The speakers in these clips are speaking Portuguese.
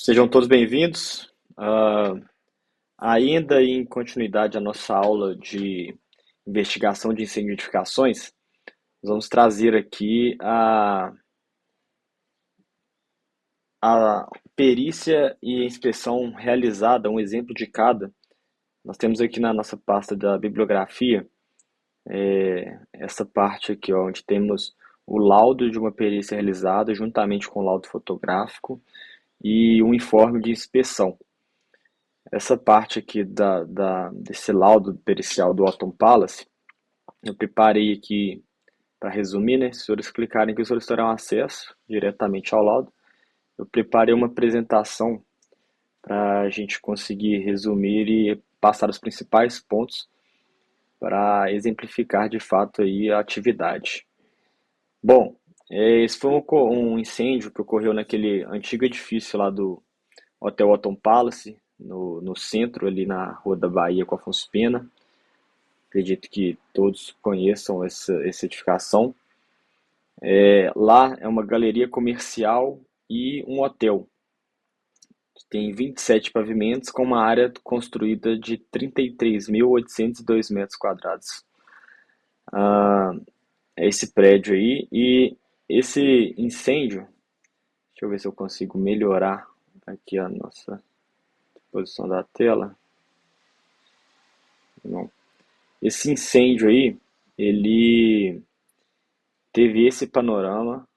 Sejam todos bem-vindos. Ainda em continuidade à nossa aula de investigação de incêndio e edificações, nós vamos trazer aqui a perícia e a inspeção realizada, um exemplo de cada. Nós temos aqui na nossa pasta da bibliografia, essa parte aqui, ó, onde temos o laudo de uma perícia realizada, juntamente com o laudo fotográfico e um informe de inspeção. Essa parte aqui desse laudo pericial do Otton Palace, eu preparei aqui para resumir, né? Se os senhores clicarem aqui, os senhores terão acesso diretamente ao laudo. Eu preparei uma apresentação para a gente conseguir resumir e passar os principais pontos para exemplificar de fato aí a atividade. Bom, esse foi um incêndio que ocorreu naquele antigo edifício lá do Hotel Otton Palace, no centro, ali na Rua da Bahia com Afonso Pena. Acredito que todos conheçam essa edificação. Lá é uma galeria comercial e um hotel. Tem 27 pavimentos com uma área construída de 33.802 metros quadrados. É esse prédio aí. E esse incêndio, deixa eu ver se eu consigo melhorar aqui a nossa posição da tela. Não. Esse incêndio aí, ele teve esse panorama,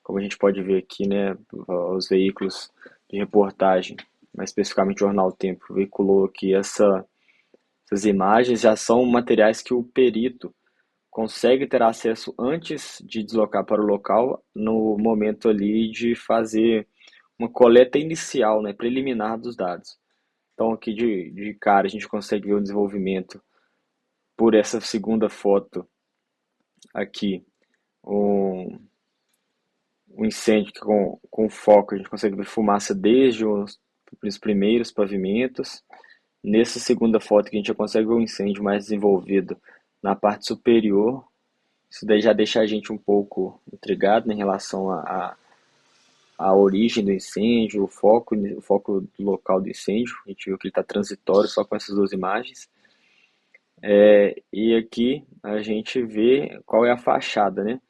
como a gente pode ver aqui, né, os veículos de reportagem, mais especificamente o Jornal Tempo, veiculou aqui essas imagens, já são materiais que o perito consegue ter acesso antes de deslocar para o local, no momento ali de fazer uma coleta inicial, né, preliminar dos dados. Então aqui de cara a gente consegue ver o desenvolvimento por essa segunda foto aqui, um, um incêndio que com foco a gente consegue ver fumaça desde os primeiros pavimentos. Nessa segunda foto que a gente já consegue ver um incêndio mais desenvolvido na parte superior. Isso daí já deixa a gente um pouco intrigado, né, em relação à origem do incêndio, o foco do local do incêndio. A gente viu que ele está transitório só com essas duas imagens. E aqui a gente vê qual é a fachada, né?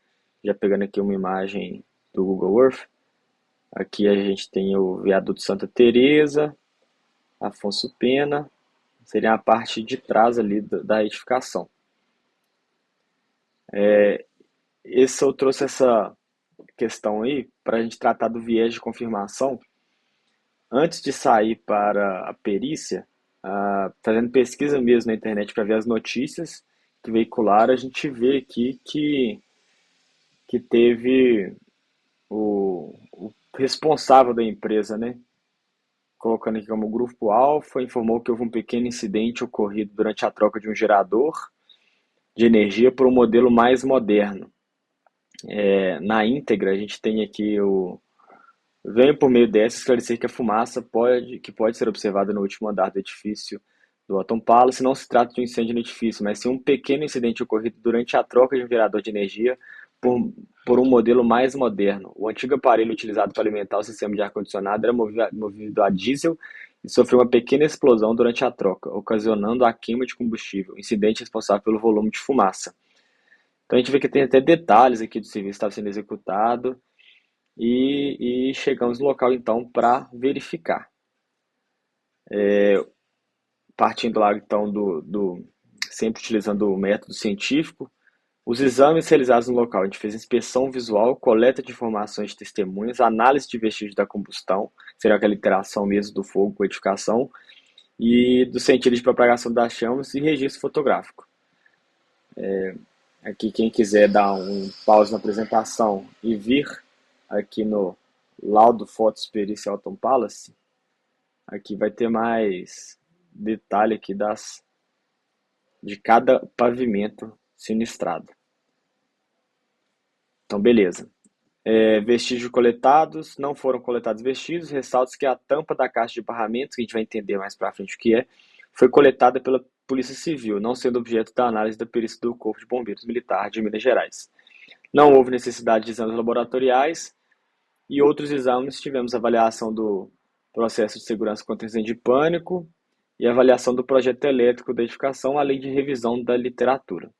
Já pegando aqui uma imagem do Google Earth, aqui a gente tem o viaduto Santa Teresa, Afonso Pena, seria a parte de trás ali da edificação. Esse eu trouxe essa questão aí para a gente tratar do viés de confirmação. Antes de sair para a perícia, fazendo pesquisa mesmo na internet para ver as notícias que veicularam, a gente vê aqui que teve o responsável da empresa, né? Colocando aqui como Grupo Alfa, informou que houve um pequeno incidente ocorrido durante a troca de um gerador de energia por um modelo mais moderno. Na íntegra, a gente tem aqui venho por meio dessa esclarecer que a fumaça que pode ser observada no último andar do edifício do Otton Palace não se trata de um incêndio no edifício, mas sim um pequeno incidente ocorrido durante a troca de um gerador de energia por, por um modelo mais moderno. O antigo aparelho utilizado para alimentar o sistema de ar-condicionado era movido a diesel e sofreu uma pequena explosão durante a troca, ocasionando a queima de combustível, incidente responsável pelo volume de fumaça. Então a gente vê que tem até detalhes aqui do serviço que estava sendo executado e chegamos no local então para verificar. Partindo lá então sempre utilizando o método científico, os exames realizados no local, a gente fez inspeção visual, coleta de informações de testemunhas, análise de vestígios da combustão, seria aquela interação mesmo do fogo com a edificação, e do sentido de propagação das chamas e registro fotográfico. Aqui quem quiser dar um pause na apresentação e vir aqui no laudo fotos pericial Otton Palace, aqui vai ter mais detalhe aqui de cada pavimento sinistrado. Então, beleza. Vestígios coletados, não foram coletados vestígios, ressaltos que a tampa da caixa de barramentos, que a gente vai entender mais para frente o que foi coletada pela Polícia Civil, não sendo objeto da análise da perícia do Corpo de Bombeiros Militar de Minas Gerais. Não houve necessidade de exames laboratoriais E outros exames tivemos avaliação do processo de segurança contra incêndio de pânico e avaliação do projeto elétrico da edificação, além de revisão da literatura.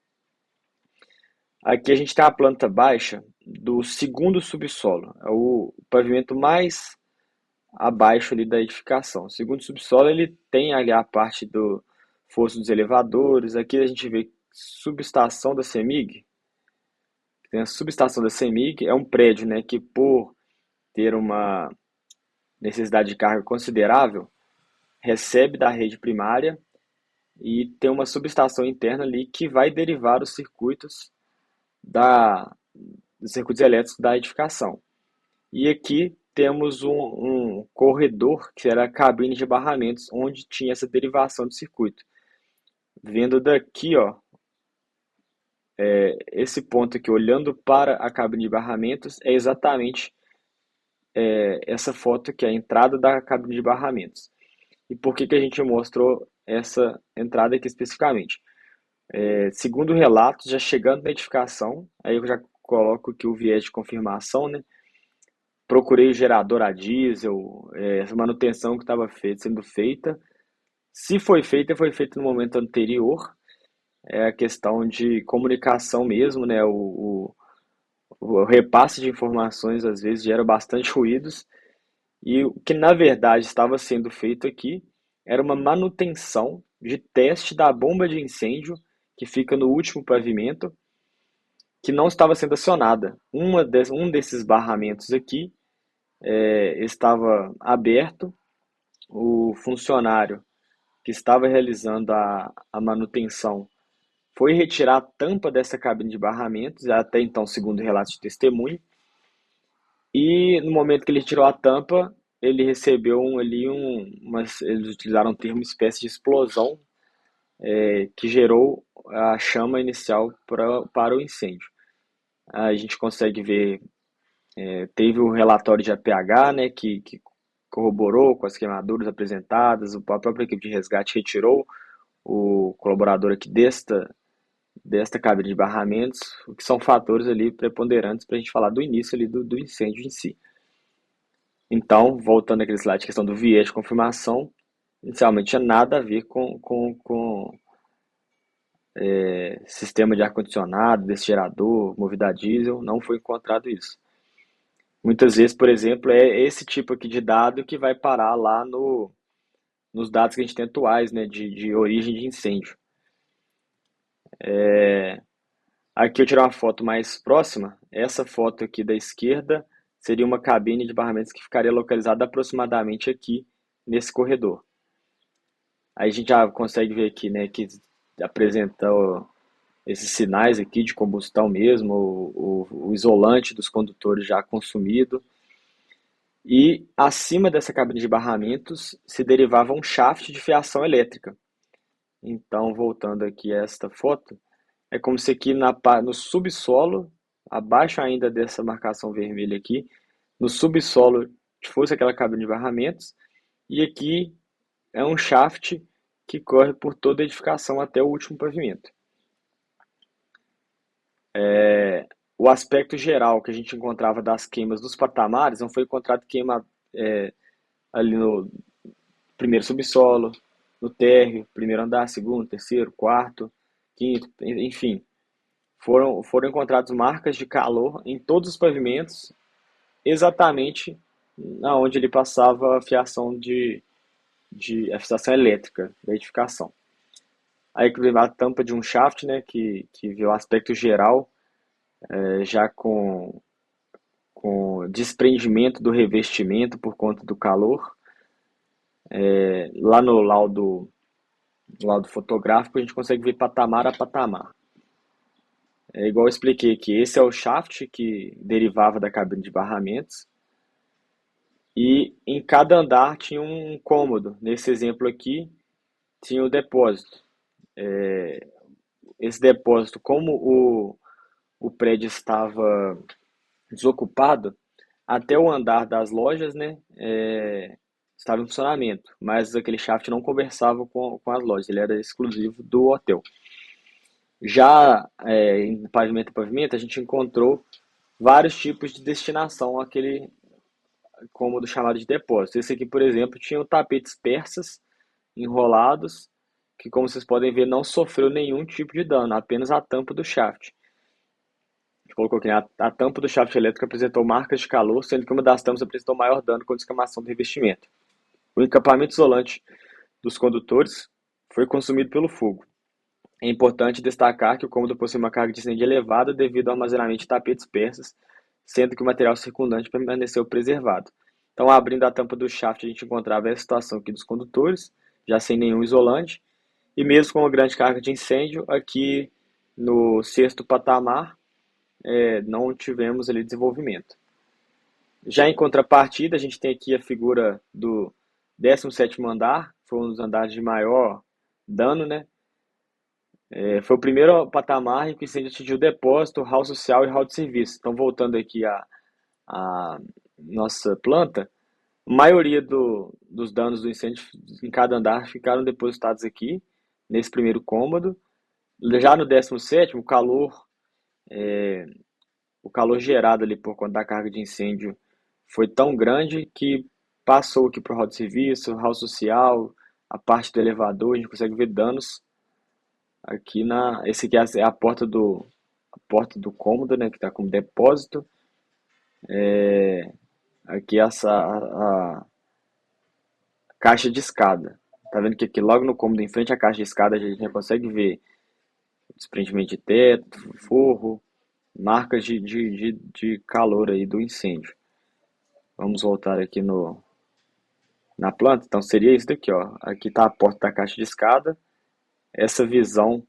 Aqui a gente tem a planta baixa do segundo subsolo, é o pavimento mais abaixo ali da edificação. O segundo subsolo ele tem ali a parte do fosso dos elevadores. Aqui a gente vê subestação da CEMIG. Tem a subestação da CEMIG, é um prédio, né, que por ter uma necessidade de carga considerável, recebe da rede primária e tem uma subestação interna ali que vai derivar os circuitos dos circuitos elétricos da edificação. E aqui temos um corredor que era a cabine de barramentos, onde tinha essa derivação de circuito. Vendo daqui, ó, esse ponto aqui, olhando para a cabine de barramentos, é exatamente essa foto que é a entrada da cabine de barramentos. E por que a gente mostrou essa entrada aqui especificamente? Segundo relatos, já chegando na edificação, aí eu já coloco aqui o viés de confirmação, né? Procurei o gerador a diesel, essa manutenção que estava sendo feita. Se foi feita no momento anterior, é a questão de comunicação mesmo, né? O repasse de informações às vezes gera bastante ruídos, e o que na verdade estava sendo feito aqui era uma manutenção de teste da bomba de incêndio que fica no último pavimento, que não estava sendo acionada. Um desses barramentos aqui estava aberto, o funcionário que estava realizando a manutenção foi retirar a tampa dessa cabine de barramentos, até então, segundo relatos de testemunho, e no momento que ele tirou a tampa, ele recebeu eles utilizaram um termo, uma espécie de explosão, que gerou a chama inicial para o incêndio. A gente consegue ver, teve o relatório de APH, né, que corroborou com as queimaduras apresentadas, a própria equipe de resgate retirou o colaborador aqui desta cabine de barramentos, o que são fatores ali preponderantes para a gente falar do início ali do incêndio em si. Então, voltando àquele slide, questão do viés de confirmação, inicialmente tinha nada a ver com sistema de ar-condicionado, desse gerador, movida a diesel, não foi encontrado isso. Muitas vezes, por exemplo, é esse tipo aqui de dado que vai parar lá nos dados que a gente tem atuais, né, de origem de incêndio. Aqui eu tirei uma foto mais próxima. Essa foto aqui da esquerda seria uma cabine de barramentos que ficaria localizada aproximadamente aqui nesse corredor. Aí a gente já consegue ver aqui, né, que apresenta esses sinais aqui de combustão mesmo, o isolante dos condutores já consumido. E acima dessa cabine de barramentos se derivava um shaft de fiação elétrica. Então, voltando aqui a esta foto, é como se aqui no subsolo, abaixo ainda dessa marcação vermelha aqui, no subsolo fosse aquela cabine de barramentos, e aqui é um shaft que corre por toda a edificação até o último pavimento. O aspecto geral que a gente encontrava das queimas dos patamares, não foi encontrado queima ali no primeiro subsolo, no térreo, primeiro andar, segundo, terceiro, quarto, quinto, enfim. Foram encontradas marcas de calor em todos os pavimentos, exatamente onde ele passava a fiação a fiação elétrica da edificação. Aí que a tampa de um shaft, né, que vê o aspecto geral, já com desprendimento do revestimento por conta do calor. Lá no laudo fotográfico a gente consegue ver patamar a patamar. É igual eu expliquei aqui, esse é o shaft que derivava da cabine de barramentos, e em cada andar tinha um cômodo. Nesse exemplo aqui, tinha o depósito. Esse depósito, como o prédio estava desocupado, até o andar das lojas, né, estava em funcionamento, mas aquele shaft não conversava com as lojas, ele era exclusivo do hotel. Já em pavimento a pavimento, a gente encontrou vários tipos de destinação cômodo chamado de depósito. Esse aqui, por exemplo, tinha tapetes persas enrolados, que como vocês podem ver não sofreu nenhum tipo de dano, apenas a tampa do shaft. A gente colocou aqui, né? A tampa do shaft elétrico apresentou marcas de calor, sendo que uma das tampas apresentou maior dano com a descamação do revestimento. O encapamento isolante dos condutores foi consumido pelo fogo. É importante destacar que o cômodo possui uma carga de incêndio elevada devido ao armazenamento de tapetes persas, sendo que o material circundante permaneceu preservado. Então, abrindo a tampa do shaft, a gente encontrava essa situação aqui dos condutores, já sem nenhum isolante, e mesmo com uma grande carga de incêndio, aqui no sexto patamar, não tivemos ali desenvolvimento. Já em contrapartida, a gente tem aqui a figura do 17º andar, foi um dos andares de maior dano, né? Foi o primeiro patamar em que o incêndio atingiu o depósito, o hall social e o hall de serviço. Então, voltando aqui à nossa planta, a maioria dos danos do incêndio em cada andar ficaram depositados aqui, nesse primeiro cômodo. Já no 17º, o calor gerado ali por conta da carga de incêndio foi tão grande que passou aqui para o hall de serviço, hall social, a parte do elevador, a gente consegue ver danos aqui esse aqui é a porta do cômodo, né, que está como depósito. Aqui a caixa de escada. Tá vendo que aqui logo no cômodo, em frente à caixa de escada, a gente já consegue ver desprendimento de teto, forro, marcas de calor aí do incêndio. Vamos voltar aqui na planta. Então seria isso daqui, ó. Aqui está a porta da caixa de escada. Essa visão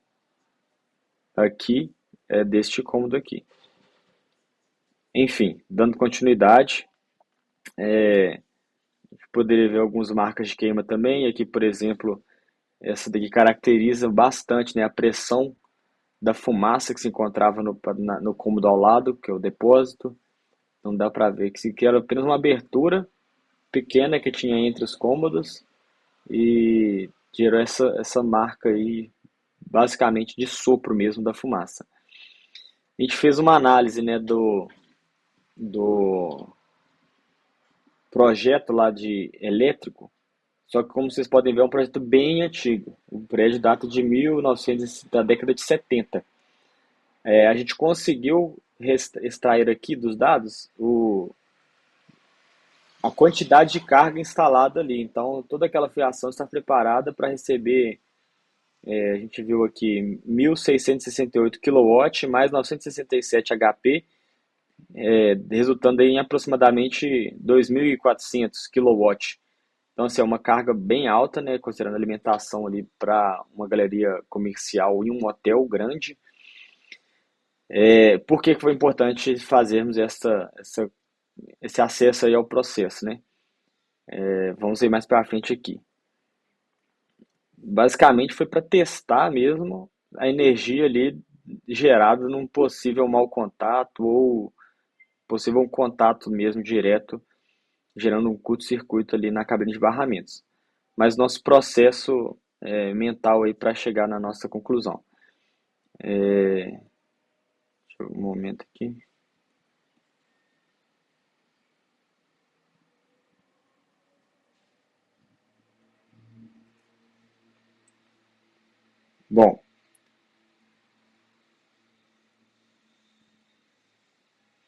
aqui é deste cômodo aqui. Enfim, dando continuidade, poderia ver algumas marcas de queima também. Aqui, por exemplo, essa daqui caracteriza bastante, né, a pressão da fumaça que se encontrava no cômodo ao lado, que é o depósito. Não dá para ver que era apenas uma abertura pequena que tinha entre os cômodos e gerou essa marca aí, basicamente de sopro mesmo da fumaça. A gente fez uma análise, né, do projeto lá de elétrico. Só que, como vocês podem ver, é um projeto bem antigo. O prédio data de 1900, da década de 70. A gente conseguiu extrair aqui dos dados a quantidade de carga instalada ali. Então, toda aquela fiação está preparada para receber, a gente viu aqui, 1.668 kW mais 967 HP, resultando em aproximadamente 2.400 kW. Então, assim, é uma carga bem alta, né, considerando a alimentação ali para uma galeria comercial e um hotel grande. Por que que foi importante fazermos esse acesso aí ao processo, né? Vamos ver mais para frente aqui. Basicamente foi para testar mesmo a energia ali gerada num possível mau contato ou possível um contato mesmo direto, gerando um curto-circuito ali na cabine de barramentos. Mas nosso processo mental aí para chegar na nossa conclusão. Deixa eu ver um momento aqui. Bom,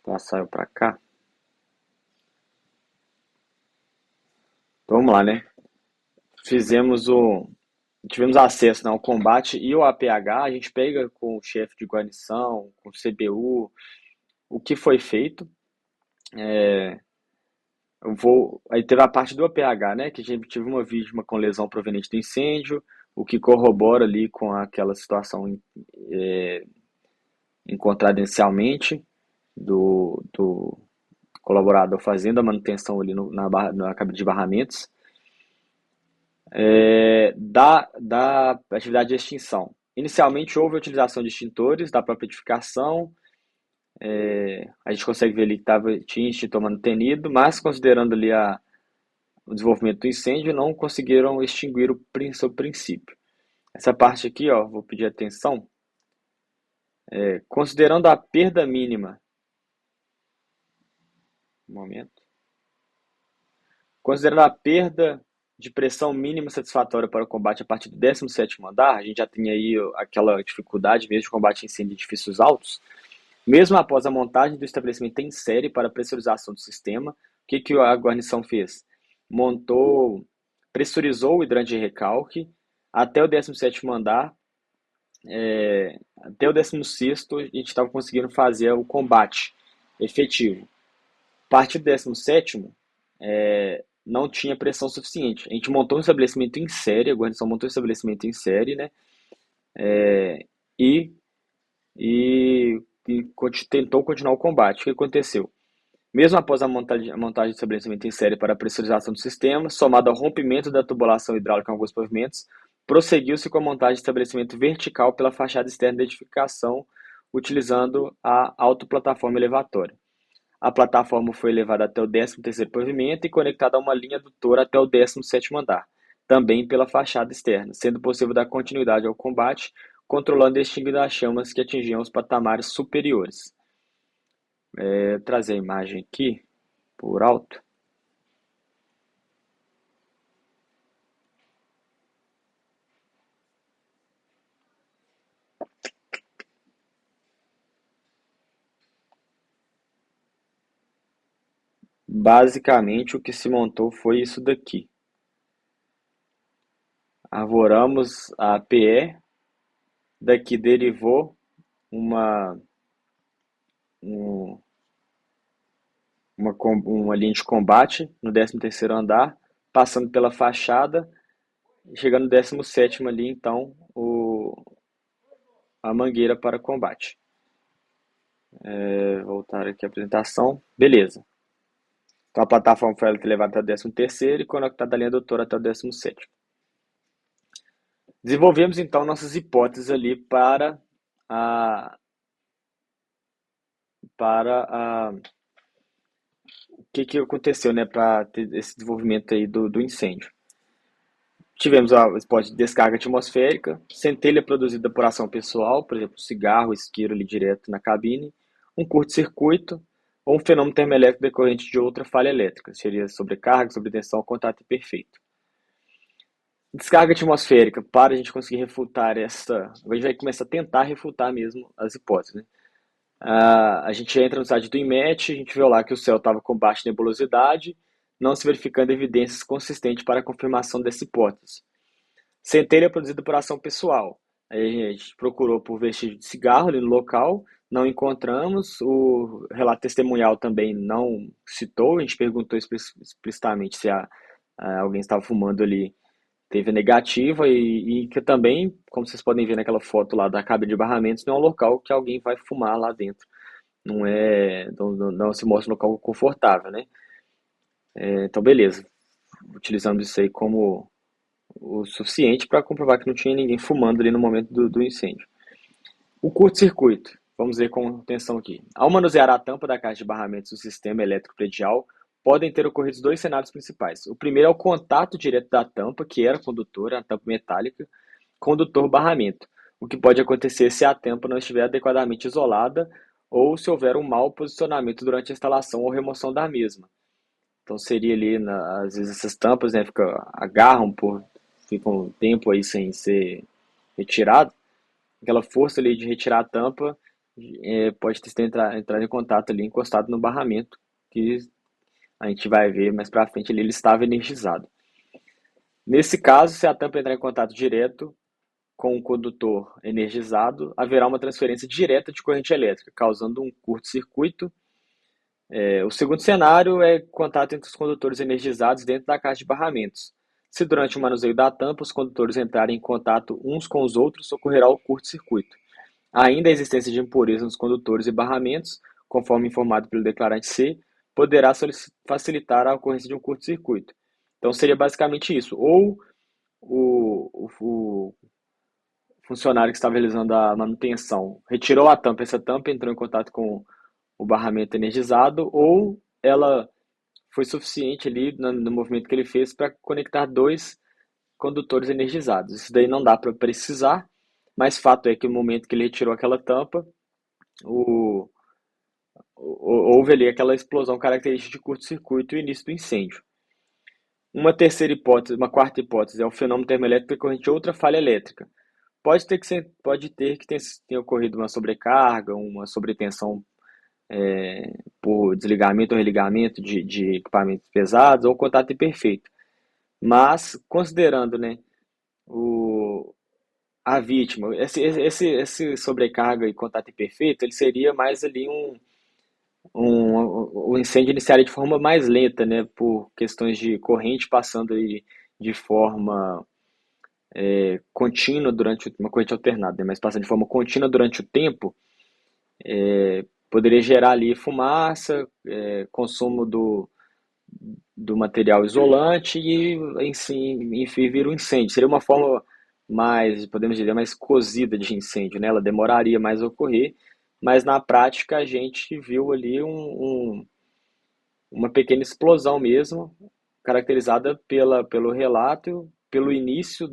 passar eu para cá. Então, vamos lá, né? Fizemos o Tivemos acesso, né, ao combate e ao APH. A gente pega com o chefe de guarnição, com o CBU, o que foi feito. Aí teve a parte do APH, né, que a gente teve uma vítima com lesão proveniente do incêndio, o que corrobora ali com aquela situação encontrada inicialmente do colaborador fazendo a manutenção ali na cabine de barramentos. Da atividade de extinção. Inicialmente houve a utilização de extintores da própria edificação. A gente consegue ver ali que tinha extintor manutenido, mas considerando ali o desenvolvimento do incêndio, não conseguiram extinguir o seu princípio. Essa parte aqui, ó, vou pedir atenção. Considerando a perda mínima, um momento, Considerando a perda de pressão mínima satisfatória para o combate a partir do 17º andar, a gente já tem aí aquela dificuldade mesmo de combate a incêndio em edifícios altos, mesmo após a montagem do estabelecimento em série para pressurização do sistema, o que, que a guarnição fez? Montou, pressurizou o hidrante de recalque até o 17º andar, até o 16º a gente estava conseguindo fazer o combate efetivo. A partir do 17º, não tinha pressão suficiente. A gente montou um estabelecimento em série, a guarnição montou um estabelecimento em série, né? E, e tentou continuar o combate. O que aconteceu? Mesmo após a montagem do estabelecimento em série para a pressurização do sistema, somado ao rompimento da tubulação hidráulica em alguns pavimentos, prosseguiu-se com a montagem de estabelecimento vertical pela fachada externa da edificação, utilizando a autoplataforma elevatória. A plataforma foi elevada até o 13º pavimento e conectada a uma linha adutora até o 17º andar, também pela fachada externa, sendo possível dar continuidade ao combate, controlando e extinguindo as chamas que atingiam os patamares superiores. Trazer a imagem aqui por alto. Basicamente, o que se montou foi isso daqui. Arvoramos a PE, daqui derivou uma, um- uma linha de combate no 13º andar, passando pela fachada, chegando no 17º ali, então, a mangueira para combate. Voltar aqui à apresentação. Beleza. Então a plataforma foi levada até o 13º e conectada a linha adutora até o 17º. Desenvolvemos então nossas hipóteses ali a, para o que aconteceu, né, para ter esse desenvolvimento aí do incêndio. Tivemos a hipótese de descarga atmosférica, centelha produzida por ação pessoal, por exemplo, cigarro, isqueiro ali direto na cabine, um curto-circuito ou um fenômeno termoelétrico decorrente de outra falha elétrica, seria sobrecarga, sobretensão, contato imperfeito. Descarga atmosférica, para a gente conseguir refutar essa. A gente vai começar a tentar refutar mesmo as hipóteses, né? A gente entra no site do INMET, a gente vê lá que o céu estava com baixa nebulosidade, não se verificando evidências consistentes para a confirmação dessa hipótese. Centelha produzida por ação pessoal. Aí a gente procurou por vestígio de cigarro ali no local, não encontramos. O relato testemunhal também não citou. A gente perguntou explicitamente se alguém estava fumando ali. Teve a negativa e que também, como vocês podem ver naquela foto lá da cabine de barramentos, não é um local que alguém vai fumar lá dentro. Não se mostra um local confortável, né? Então, beleza. Utilizamos isso aí como o suficiente para comprovar que não tinha ninguém fumando ali no momento do incêndio. O curto-circuito, vamos ver com atenção aqui. Ao manusear a tampa da caixa de barramentos do sistema elétrico predial, podem ter ocorrido dois cenários principais. O primeiro é o contato direto da tampa, que era condutora, a tampa metálica, condutor barramento, o que pode acontecer se a tampa não estiver adequadamente isolada ou se houver um mau posicionamento durante a instalação ou remoção da mesma. Então seria ali, às vezes essas tampas, né, ficam um tempo aí sem ser retirado. Aquela força ali de retirar a tampa pode entrar em contato ali, encostado no barramento, que a gente vai ver mais para frente ali, ele estava energizado. Nesse caso, se a tampa entrar em contato direto com o condutor energizado, haverá uma transferência direta de corrente elétrica, causando um curto-circuito. O segundo cenário é contato entre os condutores energizados dentro da caixa de barramentos. Se durante o manuseio da tampa os condutores entrarem em contato uns com os outros, ocorrerá o curto-circuito. Ainda a existência de impurezas nos condutores e barramentos, conforme informado pelo declarante C, poderá facilitar a ocorrência de um curto-circuito. Então seria basicamente isso. Ou o funcionário que estava realizando a manutenção retirou a tampa, essa tampa entrou em contato com o barramento energizado, ou ela foi suficiente ali no movimento que ele fez para conectar dois condutores energizados. Isso daí não dá para precisar, mas fato é que no momento que ele retirou aquela tampa, o, houve ali aquela explosão característica de curto-circuito e início do incêndio. Uma terceira hipótese, uma quarta hipótese é o fenômeno termoelétrico decorrente de outra falha elétrica. Pode ter que tenha ocorrido uma sobrecarga, uma sobretensão por desligamento ou religamento de equipamentos pesados ou contato imperfeito. Mas, considerando, né, o, a vítima, esse sobrecarga e contato imperfeito, ele seria mais ali o incêndio iniciaria de forma mais lenta, né, por questões de corrente passando aí de forma contínua durante uma corrente alternada, né, mas passando de forma contínua durante o tempo, poderia gerar ali fumaça, consumo do material isolante e, em si, enfim, vira um incêndio. Seria uma forma mais, podemos dizer, mais cozida de incêndio, né? Ela demoraria mais a ocorrer, mas na prática a gente viu ali uma pequena explosão mesmo, caracterizada pelo relato, pelo início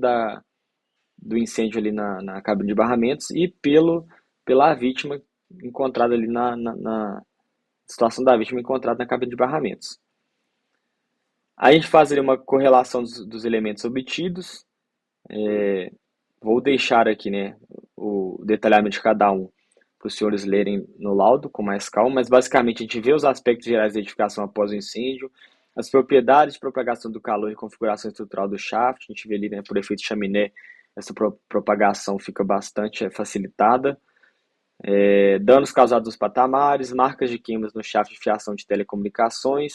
do incêndio ali na cabine de barramentos e pela vítima encontrada ali na situação da vítima encontrada na cabine de barramentos. Aí a gente faz ali uma correlação dos elementos obtidos. Vou deixar aqui, né, o detalhamento de cada um para os senhores lerem no laudo com mais calma, mas basicamente a gente vê os aspectos gerais da edificação após o incêndio, as propriedades de propagação do calor e configuração estrutural do shaft, a gente vê ali, né, por efeito chaminé, essa propagação fica bastante facilitada, danos causados nos patamares, marcas de queimas no shaft de fiação de telecomunicações,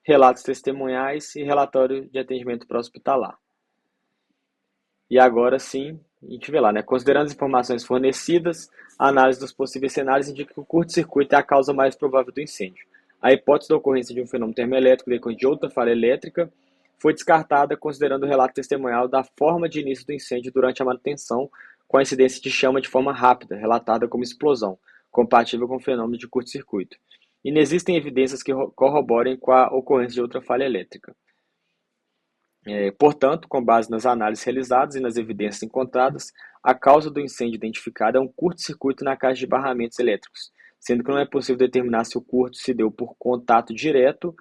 relatos testemunhais e relatório de atendimento pré-hospitalar. E agora sim, a gente vê lá, né? Considerando as informações fornecidas, a análise dos possíveis cenários indica que o curto-circuito é a causa mais provável do incêndio. A hipótese da ocorrência de um fenômeno termoelétrico decorrente de outra falha elétrica foi descartada considerando o relato testemunhal da forma de início do incêndio durante a manutenção, com a incidência de chama de forma rápida, relatada como explosão, compatível com o fenômeno de curto-circuito. E não existem evidências que corroborem com a ocorrência de outra falha elétrica. Portanto, com base nas análises realizadas e nas evidências encontradas, a causa do incêndio identificada é um curto-circuito na caixa de barramentos elétricos, sendo que não é possível determinar se o curto se deu por contato direto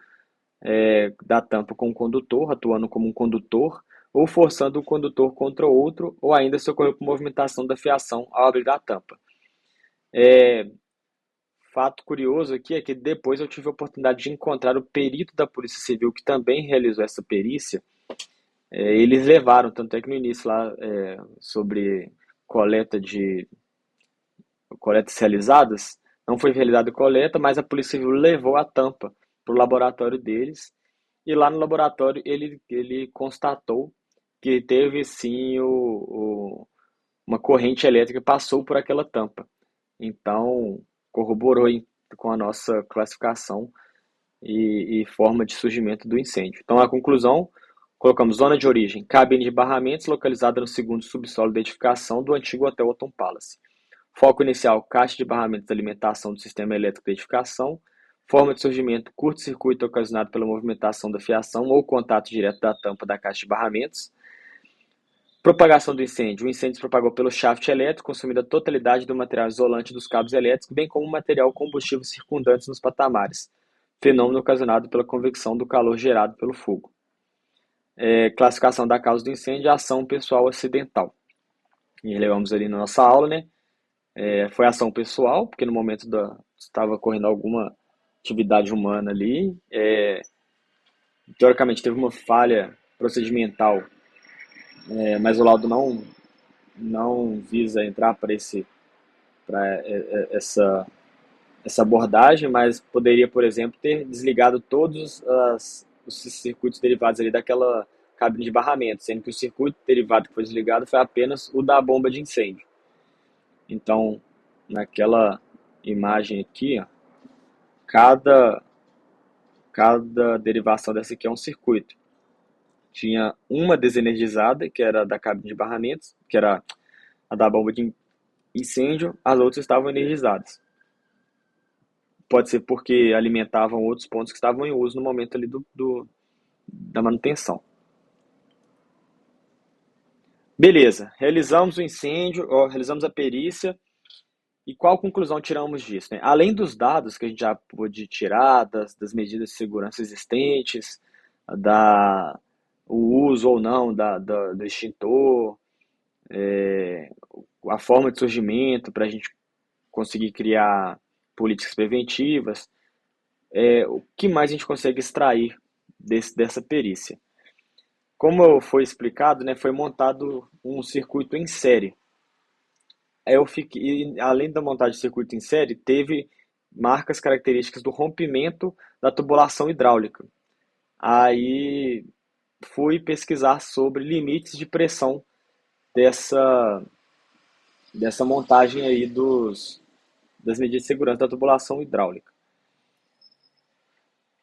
da tampa com o condutor, atuando como um condutor, ou forçando o condutor contra outro, ou ainda se ocorreu por movimentação da fiação ao abrir a tampa. Fato curioso aqui é que depois eu tive a oportunidade de encontrar o perito da Polícia Civil que também realizou essa perícia. Eles levaram, tanto é que no início lá, sobre coleta de coletas realizadas, não foi realizada coleta, mas a Polícia Civil levou a tampa para o laboratório deles, e lá no laboratório ele constatou que teve sim uma corrente elétrica que passou por aquela tampa. Então, corroborou com a nossa classificação e forma de surgimento do incêndio. Então, a conclusão, colocamos zona de origem, cabine de barramentos localizada no segundo subsolo da edificação do antigo Hotel Autumn Palace. Foco inicial, caixa de barramentos de alimentação do sistema elétrico da edificação. Forma de surgimento, curto-circuito ocasionado pela movimentação da fiação ou contato direto da tampa da caixa de barramentos. Propagação do incêndio. O incêndio se propagou pelo shaft elétrico, consumindo a totalidade do material isolante dos cabos elétricos, bem como o material combustível circundantes nos patamares. Fenômeno ocasionado pela convecção do calor gerado pelo fogo. Classificação da causa do incêndio, ação pessoal acidental. E levamos ali na nossa aula, né? Foi ação pessoal, porque no momento estava ocorrendo alguma atividade humana ali. Teoricamente teve uma falha procedimental, mas o laudo não visa entrar para essa abordagem, mas poderia, por exemplo, ter desligado todos os circuitos derivados ali daquela cabine de barramento, sendo que o circuito derivado que foi desligado foi apenas o da bomba de incêndio. Então, naquela imagem aqui, ó, cada derivação dessa aqui é um circuito. Tinha uma desenergizada, que era da cabine de barramentos, que era a da bomba de incêndio, as outras estavam energizadas. Pode ser porque alimentavam outros pontos que estavam em uso no momento ali da manutenção. Beleza, realizamos o incêndio, realizamos a perícia, e qual conclusão tiramos disso, né? Além dos dados que a gente já pôde tirar, das medidas de segurança existentes, da, o uso ou não do extintor, a forma de surgimento para a gente conseguir criar políticas preventivas. O que mais a gente consegue extrair dessa perícia? Como foi explicado, né, foi montado um circuito em série. Além da montagem de circuito em série, teve marcas características do rompimento da tubulação hidráulica. Aí fui pesquisar sobre limites de pressão dessa, dessa montagem aí das medidas de segurança da tubulação hidráulica.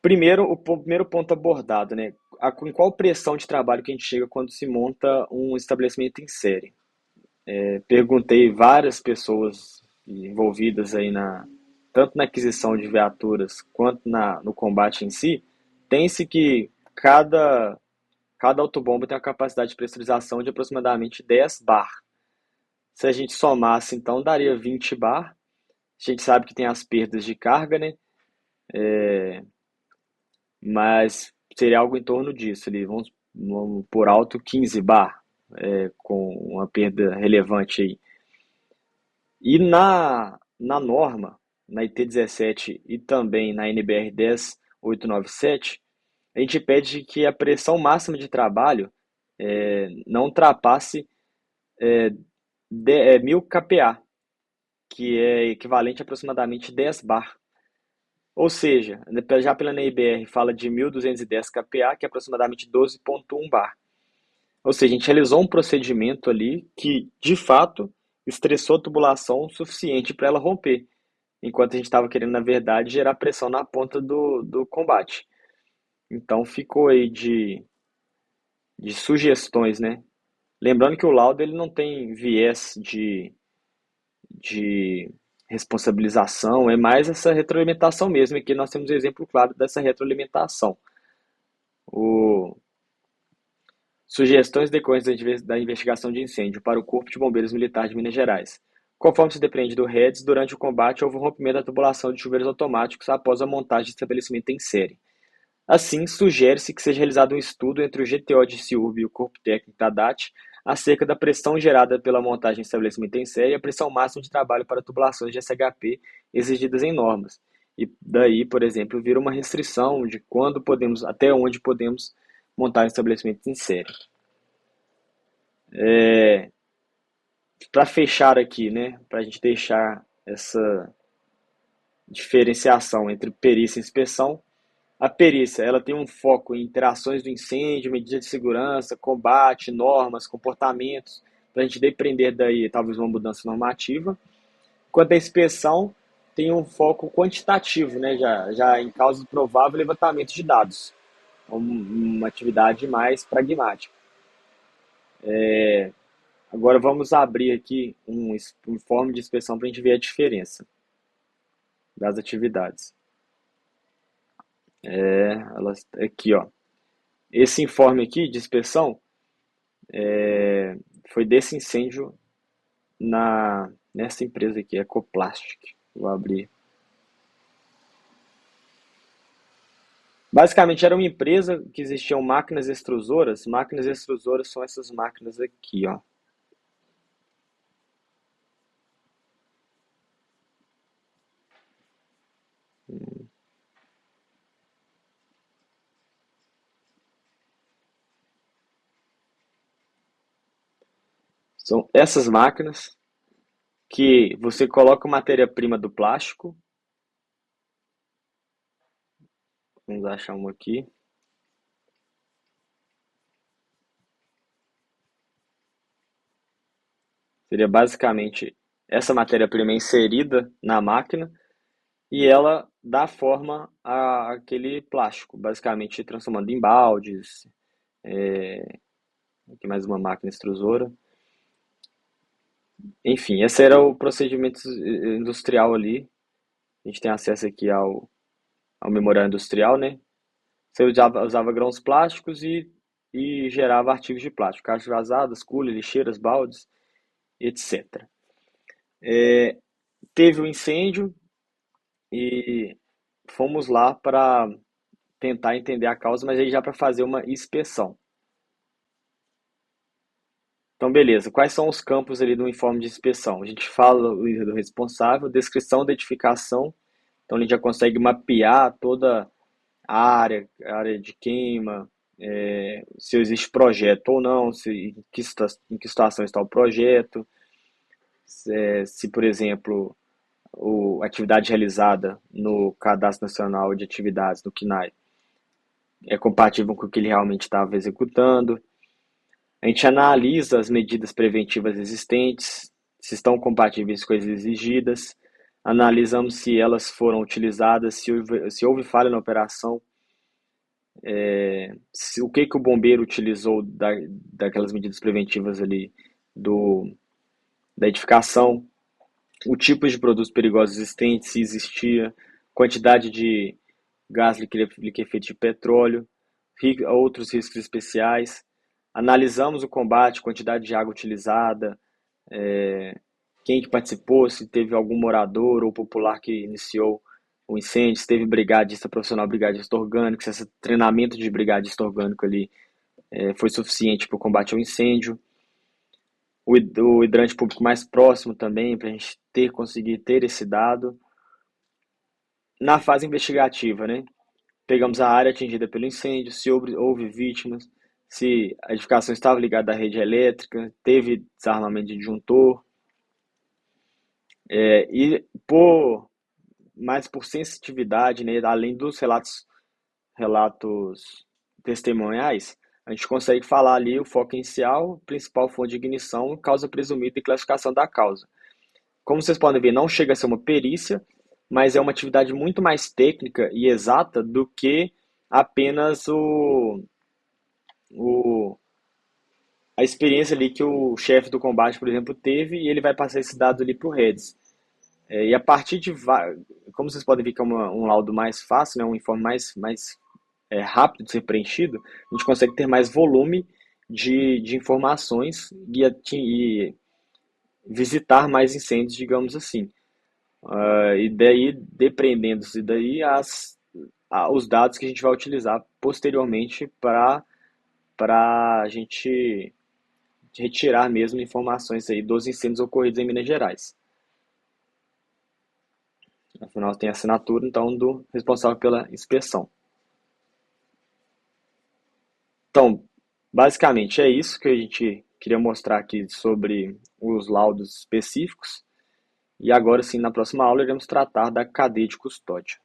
Primeiro, o primeiro ponto abordado, né? Com qual pressão de trabalho que a gente chega quando se monta um estabelecimento em série? Perguntei várias pessoas envolvidas aí tanto na aquisição de viaturas quanto no combate em si. Tem-se que cada autobomba tem uma capacidade de pressurização de aproximadamente 10 bar. Se a gente somasse, então, daria 20 bar. A gente sabe que tem as perdas de carga, né? Mas seria algo em torno disso. Ali, vamos por alto 15 bar, com uma perda relevante aí. E na norma, na IT 17 e também na NBR 10897, a gente pede que a pressão máxima de trabalho não ultrapasse 1000 kPa, que é equivalente a aproximadamente 10 bar. Ou seja, já pela NBR fala de 1210 kPa, que é aproximadamente 12,1 bar. Ou seja, a gente realizou um procedimento ali que, de fato, estressou a tubulação o suficiente para ela romper, enquanto a gente estava querendo, na verdade, gerar pressão na ponta do combate. Então ficou aí de sugestões, né? Lembrando que o laudo ele não tem viés de responsabilização, é mais essa retroalimentação mesmo. Aqui nós temos um exemplo claro dessa retroalimentação. O, Sugestões decorrentes da investigação de incêndio para o Corpo de Bombeiros Militar de Minas Gerais. Conforme se depende do REDS, durante o combate houve um rompimento da tubulação de chuveiros automáticos após a montagem de estabelecimento em série. Assim, sugere-se que seja realizado um estudo entre o GTO de CIURB e o Corpo Técnico da DAT acerca da pressão gerada pela montagem de estabelecimento em série e a pressão máxima de trabalho para tubulações de SHP exigidas em normas. E daí, por exemplo, vira uma restrição de quando podemos, até onde podemos montar estabelecimentos em série. Para fechar aqui, né, para a gente deixar essa diferenciação entre perícia e inspeção, a perícia ela tem um foco em interações do incêndio, medidas de segurança, combate, normas, comportamentos, para a gente depender daí talvez uma mudança normativa. Enquanto a inspeção tem um foco quantitativo, né, já em causa do provável levantamento de dados, uma atividade mais pragmática. Agora vamos abrir aqui um informe de inspeção para a gente ver a diferença das atividades. Aqui, ó. Esse informe aqui de inspeção foi desse incêndio nessa empresa aqui, Ecoplastic. Vou abrir. Basicamente era uma empresa que existiam máquinas extrusoras. Máquinas extrusoras são essas máquinas aqui, ó. São essas máquinas que você coloca matéria-prima do plástico. Vamos achar uma aqui. Seria basicamente essa matéria-prima inserida na máquina e ela dá forma àquele plástico, basicamente transformando em baldes. Aqui mais uma máquina extrusora. Enfim, esse era o procedimento industrial ali. A gente tem acesso aqui ao memorial industrial, né? Você usava grãos plásticos e gerava artigos de plástico, caixas vazadas, cooler, lixeiras, baldes, etc. Teve o um incêndio e fomos lá para tentar entender a causa, mas aí já para fazer uma inspeção. Então, beleza. Quais são os campos ali do informe de inspeção? A gente fala do responsável, descrição da edificação. Então, a gente já consegue mapear toda a área de queima, se existe projeto ou não, em que situação está o projeto, se, por exemplo, a atividade realizada no Cadastro Nacional de Atividades, no CNAE, é compatível com o que ele realmente estava executando. A gente analisa as medidas preventivas existentes, se estão compatíveis com as exigidas, analisamos se elas foram utilizadas, se houve falha na operação, o que, que o bombeiro utilizou daquelas medidas preventivas ali do, da edificação, o tipo de produtos perigosos existentes, se existia, quantidade de gás liquefeito de petróleo, outros riscos especiais. Analisamos o combate, quantidade de água utilizada, quem que participou, se teve algum morador ou popular que iniciou o incêndio, se teve brigadista profissional, brigadista orgânico, se esse treinamento de brigadista orgânico ali foi suficiente para o combate ao incêndio. O hidrante público mais próximo também, para a gente conseguir ter esse dado. Na fase investigativa, né? Pegamos a área atingida pelo incêndio, se houve vítimas, se a edificação estava ligada à rede elétrica, teve desarmamento de disjuntor, e por sensitividade, né, além dos relatos testemunhais, a gente consegue falar ali o foco inicial, principal fonte de ignição, causa presumida e classificação da causa. Como vocês podem ver, não chega a ser uma perícia, mas é uma atividade muito mais técnica e exata do que apenas o, a experiência ali que o chefe do combate, por exemplo, teve e ele vai passar esse dado ali para o Redes. E a partir de, como vocês podem ver que é um laudo mais fácil, né, um informe mais rápido de ser preenchido, a gente consegue ter mais volume de informações e visitar mais incêndios, digamos assim. E daí, dependendo-se daí, os dados que a gente vai utilizar posteriormente para a gente retirar mesmo informações aí dos incêndios ocorridos em Minas Gerais. Afinal, tem a assinatura, então, do responsável pela inspeção. Então, basicamente é isso que a gente queria mostrar aqui sobre os laudos específicos. E agora sim, na próxima aula, iremos tratar da cadeia de custódia.